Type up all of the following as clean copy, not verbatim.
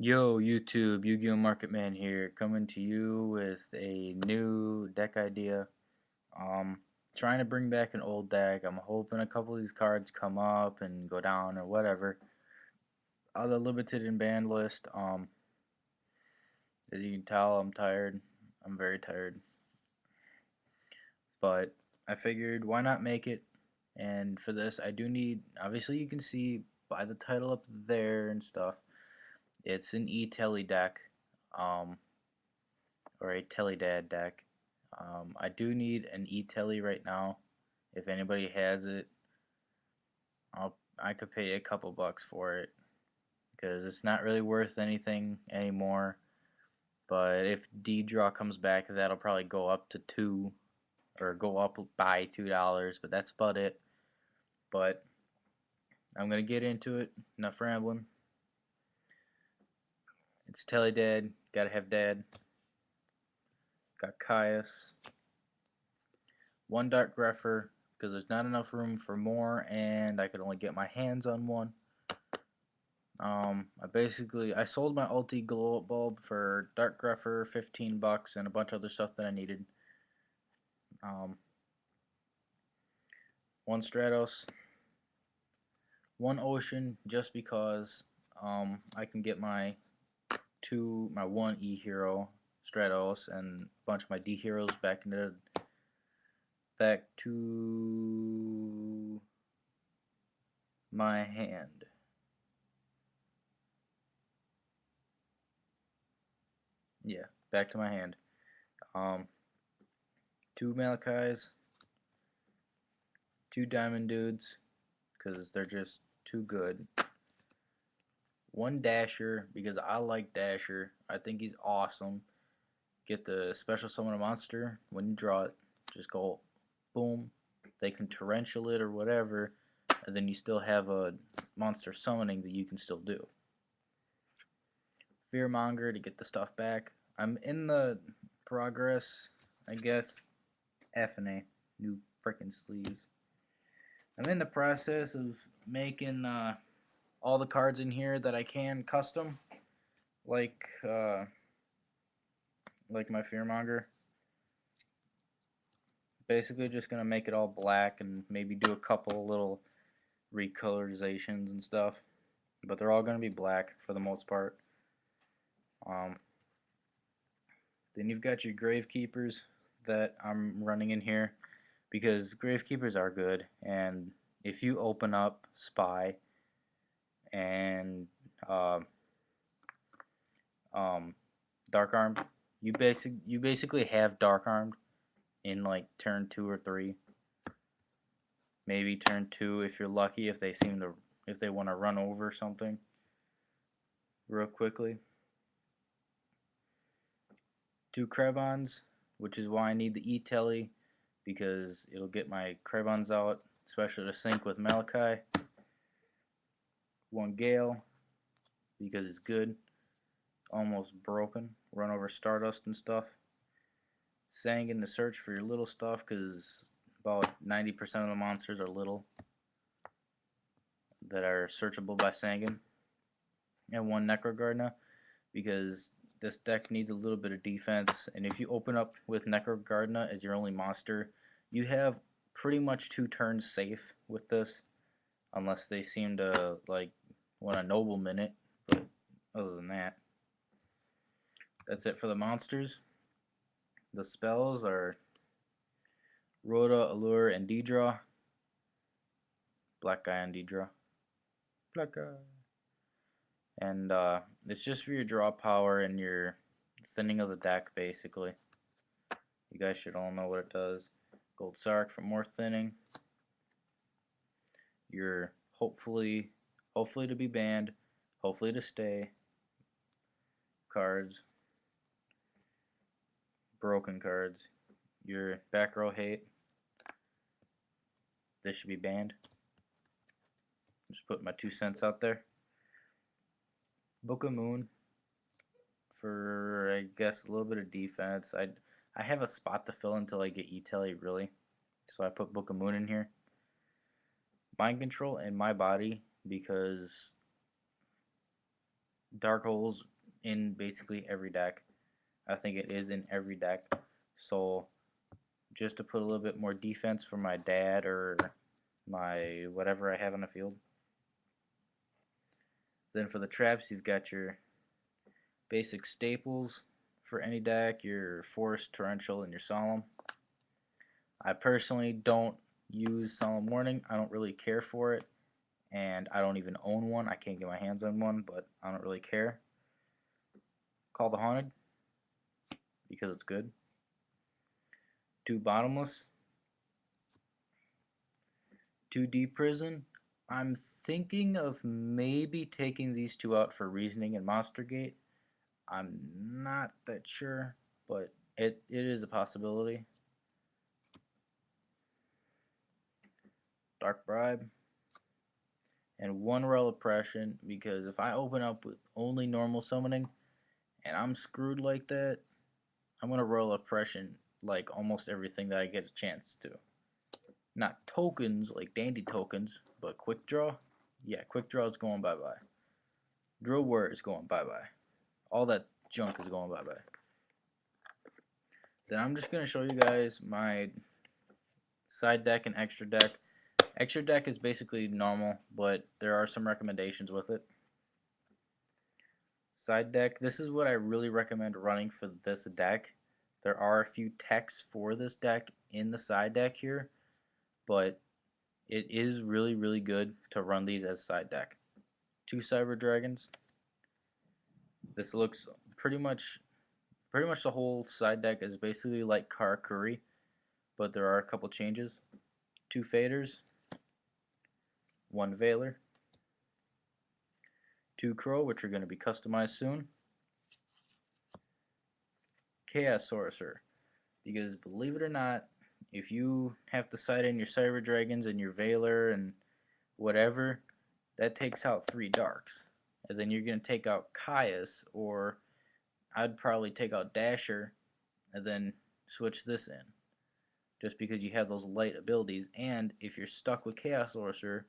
Yo, YouTube, Yu-Gi-Oh! Marketman here, coming to you with a new deck idea. Um, Trying to bring back an old deck. I'm hoping a couple of these cards come up and go down or whatever. On the limited and banned list, as you can tell, I'm tired. I'm very tired. But I figured, why not make it? And for this, I do need, obviously you can see by the title up there and stuff, it's an e-tele deck. Um, or a tele-dad deck. I do need an e-tele right now. If anybody has it, I could pay a couple bucks for it because it's not really worth anything anymore. But if D-Draw comes back, that'll probably go up to two or go up by $2. But that's about it. But I'm gonna get into it. Enough rambling. It's tele-dad. Gotta have dad. Got Caius. One Dark Grepher because there's not enough room for more, and I could only get my hands on one. I sold my ulti glow up bulb for Dark Grepher, 15 bucks, and a bunch of other stuff that I needed. One Stratos, one Ocean, just because I can get my one E hero Stratos and a bunch of my D heroes back to my hand. Yeah, back to my hand. Two Malachis, two Diamond Dudes, because they're just too good. One Dasher, because I like Dasher. I think he's awesome. Get the special summon a monster. When you draw it, just go boom. They can torrential it or whatever, and then you still have a monster summoning that you can still do. Fearmonger to get the stuff back. I'm in the progress, I guess. F and A, new freaking sleeves. I'm in the process of making all the cards in here that I can custom, like my Fearmonger. Basically, just gonna make it all black and maybe do a couple little recolorizations and stuff, but they're all gonna be black for the most part. Then you've got your Gravekeepers that I'm running in here because Gravekeepers are good, and if you open up Spy and Dark Armed, you basically have Dark Armed in like turn 2 or 3, maybe turn 2 if you're lucky, if they want to run over something real quickly. Two Krebons, which is why I need the E-Tele, because it'll get my Krebons out, especially to sync with Malachi. One Gale, because it's good. Almost broken. Run over Stardust and stuff. Sangan to search for your little stuff, because about 90% of the monsters are little that are searchable by Sangan. And one Necrogardna, because this deck needs a little bit of defense, and if you open up with Necrogardna as your only monster, you have pretty much 2 turns safe with this, unless they seem to like want a nobleman it. But other than that, that's it for the monsters. The spells are Rhoda, Allure, and D-Draw. Black guy on D-Draw. Black guy. And it's just for your draw power and your thinning of the deck, basically. You guys should all know what it does. Gold Sark for more thinning. Your hopefully to be banned, hopefully to stay cards. Broken cards. Your back row hate. This should be banned. Just put my 2 cents out there. Book of Moon for, I guess, a little bit of defense. I have a spot to fill until I get E-Tele, really. So I put Book of Moon in here. Mind Control and My Body, because dark holes in basically every deck. I think it is in every deck. So just to put a little bit more defense for my dad or my whatever I have on the field. Then for the traps, you've got your basic staples for any deck, your Forest, Torrential, and your Solemn. I personally don't use Solemn Warning. I don't really care for it, and I don't even own one. I can't get my hands on one, but I don't really care. Call the Haunted, because it's good. 2 Bottomless. 2 Deep Prison. I'm thinking of maybe taking these 2 out for Reasoning and Monster Gate. I'm not that sure, but it is a possibility. Dark Bribe. And 1 Rel Oppression, because if I open up with only normal summoning and I'm screwed like that, I'm going to Rel Oppression like almost everything that I get a chance to. Not tokens like dandy tokens, but quick draw. Yeah, quick draw is going bye-bye. Drill Word is going bye-bye. All that junk is going bye-bye. Then I'm just going to show you guys my side deck and extra deck. Extra deck is basically normal, but there are some recommendations with it. Side deck, this is what I really recommend running for this deck. There are a few techs for this deck in the side deck here, but it is really, really good to run these as side deck. 2 Cyber Dragons. This looks pretty much the whole side deck is basically like Karakuri, but there are a couple changes. 2 Faders, 1 Veiler, 2 Crow, which are going to be customized soon. Chaos Sorcerer, because believe it or not, if you have to side in your Cyber Dragons and your Veiler and whatever, that takes out 3 Darks. And then you're going to take out Caius, or I'd probably take out Dasher and then switch this in. Just because you have those light abilities, and if you're stuck with Chaos Sorcerer,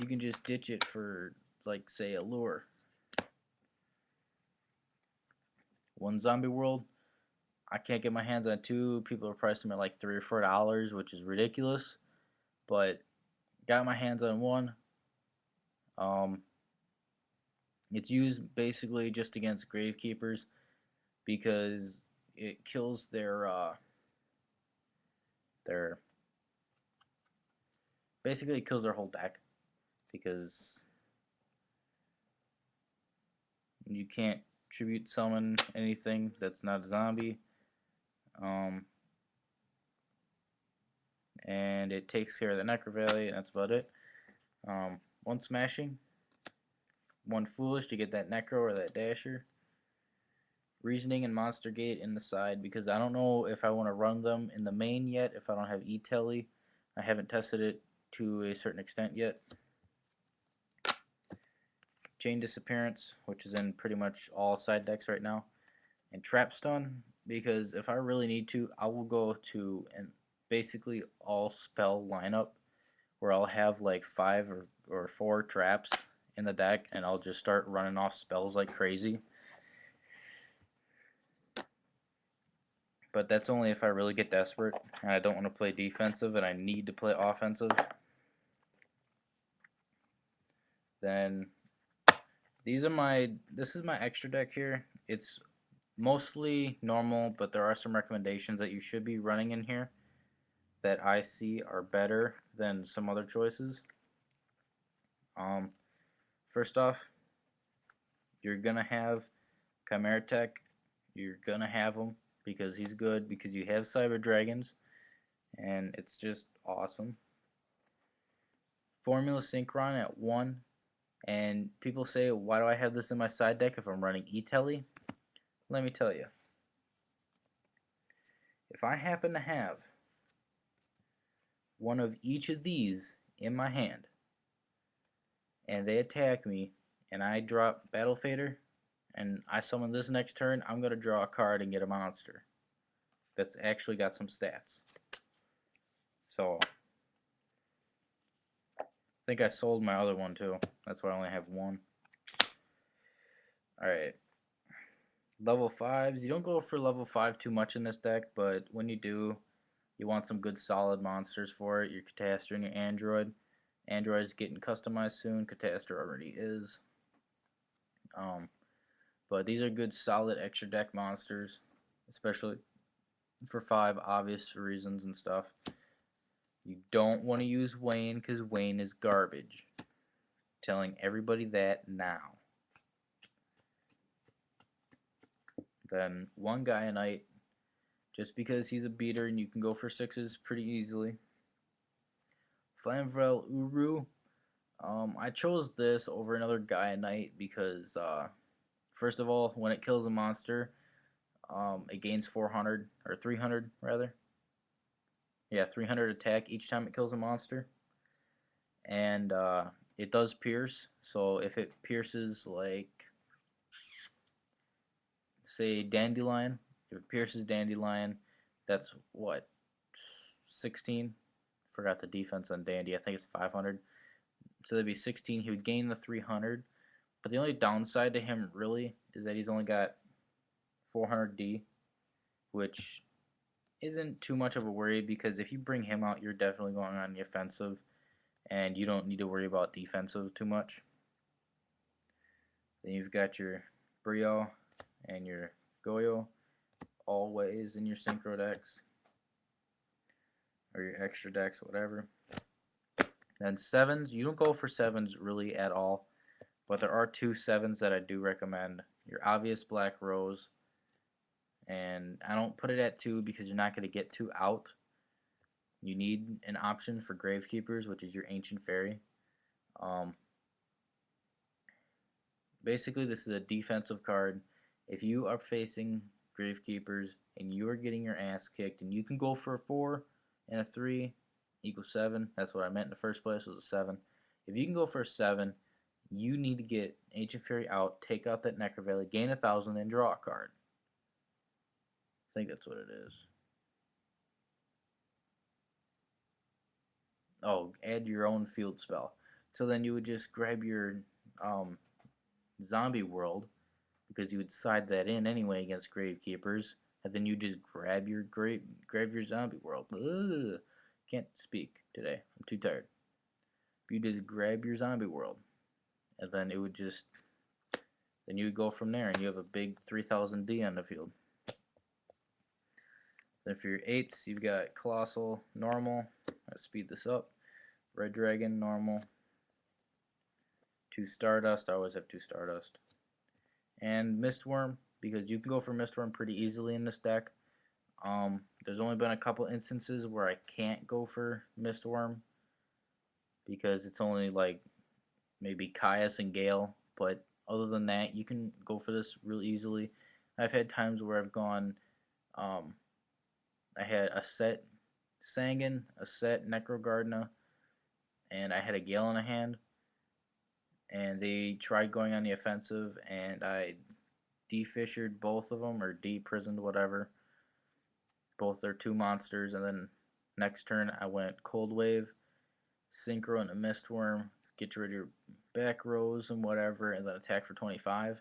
you can just ditch it for, like, say, Allure. 1 Zombie World. I can't get my hands on 2. People are pricing them at like $3 or $4, which is ridiculous. But got my hands on 1. It's used basically just against Gravekeepers because it kills their basically it kills their whole deck, because you can't tribute summon anything that's not a zombie. And it takes care of the Necro Valley, and that's about it. 1 Smashing, 1 Foolish to get that Necro or that Dasher. Reasoning and Monster Gate in the side, because I don't know if I want to run them in the main yet if I don't have E-Tele. I haven't tested it to a certain extent yet. Chain Disappearance, which is in pretty much all side decks right now. And Trap Stun, because if I really need to, I will go to an basically all spell lineup where I'll have like 5 or 4 traps in the deck, and I'll just start running off spells like crazy. But that's only if I really get desperate and I don't want to play defensive and I need to play offensive. Then this is my extra deck here. It's mostly normal, but there are some recommendations that you should be running in here that I see are better than some other choices. First off, you're gonna have Chimera Tech. You're gonna have him because he's good, because you have Cyber Dragons, and it's just awesome. Formula Synchron at 1, and people say, why do I have this in my side deck if I'm running E-Tele? Let me tell you. If I happen to have one of each of these in my hand, and they attack me, and I drop Battle Fader, and I summon this next turn, I'm going to draw a card and get a monster that's actually got some stats. So, I think I sold my other one too. That's why I only have 1. Alright. Level 5s, you don't go for level 5 too much in this deck, but when you do, you want some good solid monsters for it. Your Catastor and your Android. Android is getting customized soon. Catastor already is. Um, but these are good solid extra deck monsters, especially for 5 obvious reasons and stuff. You don't want to use Wayne because Wayne is garbage. Telling everybody that now. Then one guy a night, just because he's a beater and you can go for 6s pretty easily. Flamvel Uru. I chose this over another guy a night because, first of all, when it kills a monster, it gains 400 or 300 rather. Yeah, 300 attack each time it kills a monster, and it does pierce. So if it pierces like, say, Dandelion, if it pierces Dandelion, that's what, 16. Forgot the defense on Dandy. I think it's 500. So that'd be 16. He would gain the 300. But the only downside to him really is that he's only got 400D, which isn't too much of a worry because if you bring him out, you're definitely going on the offensive, and you don't need to worry about defensive too much. Then you've got your Brio and your Goyo always in your synchro decks or your extra decks, whatever. Then 7s, you don't go for 7s really at all, but there are 2 7s that I do recommend. Your obvious Black Rose, and I don't put it at 2 because you're not going to get 2 out. You need an option for Gravekeepers, which is your Ancient Fairy. Basically, this is a defensive card. If you are facing Gravekeepers and you are getting your ass kicked, and you can go for a 4 and a 3 equals 7. That's what I meant in the first place, was a 7. If you can go for a 7, you need to get Ancient Fairy out, take out that Necro Valley, gain 1,000, and draw a card. I think that's what it is. Oh, add your own field spell. So then you would just grab your zombie world, because you would side that in anyway against Gravekeepers, and then you just grab your zombie world. Ugh, can't speak today. I'm too tired. You just grab your zombie world, and then it would just, then you would go from there, and you have a big 3,000D on the field. Then for your 8s, you've got Colossal, normal. Let's speed this up. Red Dragon, normal. 2 Stardust. I always have 2 Stardust. And Mistworm, because you can go for Mistworm pretty easily in this deck. There's only been a couple instances where I can't go for Mistworm because it's only like maybe Caius and Gale, but other than that, you can go for this real easily. I've had times where I've gone, I had a set Sangan, a set Necrogardna, and I had a Gale in a hand, and they tried going on the offensive, and I de-fissured both of them, or de-prisoned, whatever, both their 2 monsters, and then next turn I went Cold Wave, Synchro into Mistworm, get rid of your back rows and whatever, and then attack for 25.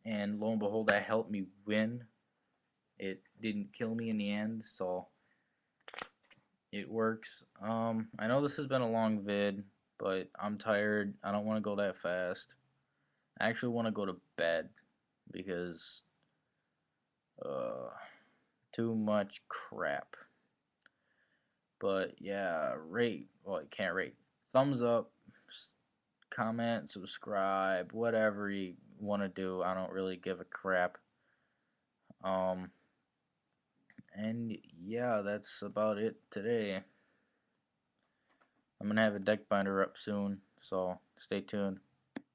And lo and behold, that helped me win. It didn't kill me in the end, so it works. I know this has been a long vid, but I'm tired. I don't want to go that fast. I actually want to go to bed because too much crap. But yeah, rate. Well, you can't rate. Thumbs up, comment, subscribe, whatever you want to do. I don't really give a crap. And yeah, that's about it today. I'm gonna have a deck binder up soon, so stay tuned.